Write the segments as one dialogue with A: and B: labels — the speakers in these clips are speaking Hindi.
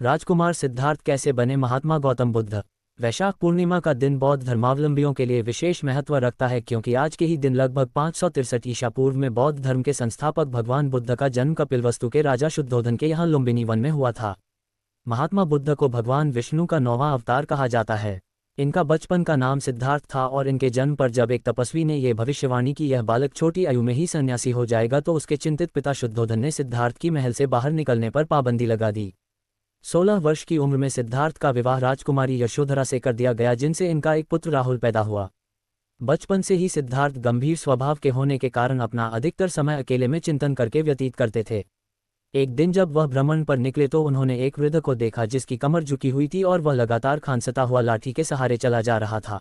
A: राजकुमार सिद्धार्थ कैसे बने महात्मा गौतम बुद्ध। वैशाख पूर्णिमा का दिन बौद्ध धर्मावलंबियों के लिए विशेष महत्व रखता है क्योंकि आज के ही दिन लगभग 563 ईसा पूर्व में बौद्ध धर्म के संस्थापक भगवान बुद्ध का जन्म कपिलवस्तु के राजा शुद्धोधन के यहाँ लुम्बिनी वन में हुआ था। महात्मा बुद्ध को भगवान विष्णु का 9वां अवतार कहा जाता है। इनका बचपन का नाम सिद्धार्थ था और इनके जन्म पर जब एक तपस्वी ने यह भविष्यवाणी की यह बालक छोटी आयु में ही सन्यासी हो जाएगा तो उसके चिंतित पिता शुद्धोधन ने सिद्धार्थ की महल से बाहर निकलने पर पाबंदी लगा दी। 16 वर्ष की उम्र में सिद्धार्थ का विवाह राजकुमारी यशोधरा से कर दिया गया जिनसे इनका एक पुत्र राहुल पैदा हुआ। बचपन से ही सिद्धार्थ गंभीर स्वभाव के होने के कारण अपना अधिकतर समय अकेले में चिंतन करके व्यतीत करते थे। एक दिन जब वह भ्रमण पर निकले तो उन्होंने एक वृद्ध को देखा जिसकी कमर झुकी हुई थी और वह लगातार खांसता हुआ लाठी के सहारे चला जा रहा था।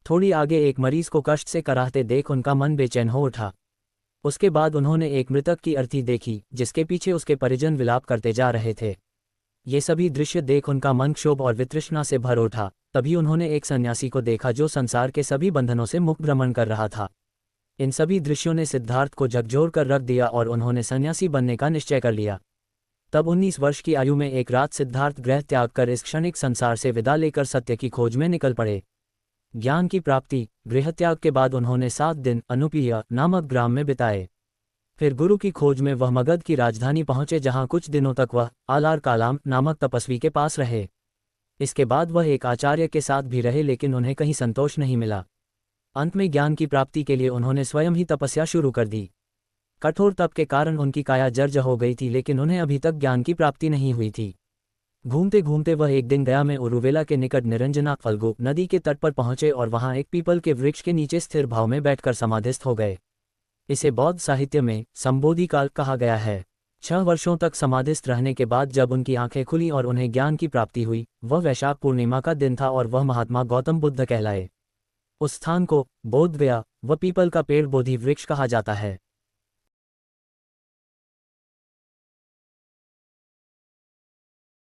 A: थोड़ी आगे एक मरीज को कष्ट से कराहते देख उनका मन बेचैन हो उठा। उसके बाद उन्होंने एक मृतक की अर्थी देखी जिसके पीछे उसके परिजन विलाप करते जा रहे थे। ये सभी दृश्य देख उनका मन क्षोभ और वितृष्णा से भर उठा। तभी उन्होंने एक सन्यासी को देखा जो संसार के सभी बंधनों से मुक्त भ्रमण कर रहा था। इन सभी दृश्यों ने सिद्धार्थ को झकझोर कर रख दिया और उन्होंने सन्यासी बनने का निश्चय कर लिया। तब 19 वर्ष की आयु में एक रात सिद्धार्थ गृह त्याग कर इस क्षणिक संसार से विदा लेकर सत्य की खोज में निकल पड़े। ज्ञान की प्राप्ति गृह त्याग के बाद उन्होंने 7 दिन अनुपिया नामक ग्राम में बिताए। फिर गुरु की खोज में वह मगध की राजधानी पहुंचे जहां कुछ दिनों तक वह आलार कालाम नामक तपस्वी के पास रहे। इसके बाद वह एक आचार्य के साथ भी रहे लेकिन उन्हें कहीं संतोष नहीं मिला। अंत में ज्ञान की प्राप्ति के लिए उन्होंने स्वयं ही तपस्या शुरू कर दी। कठोर तप के कारण उनकी काया जर्जर हो गई थी लेकिन उन्हें अभी तक ज्ञान की प्राप्ति नहीं हुई थी। घूमते घूमते वह एक दिन गया में उरुवेला के निकट निरंजना फल्गु नदी के तट पर पहुंचे और वहां एक पीपल के वृक्ष के नीचे स्थिर भाव में बैठकर समाधिस्थ हो गए। इसे बौद्ध साहित्य में संबोधि काल कहा गया है। 6 वर्षों तक समाधिस्थ रहने के बाद जब उनकी आंखें खुली और उन्हें ज्ञान की प्राप्ति हुई वह वैशाख पूर्णिमा का दिन था और वह महात्मा गौतम बुद्ध कहलाए। उस स्थान को बोधगया व पीपल का पेड़ बोधि वृक्ष कहा जाता है।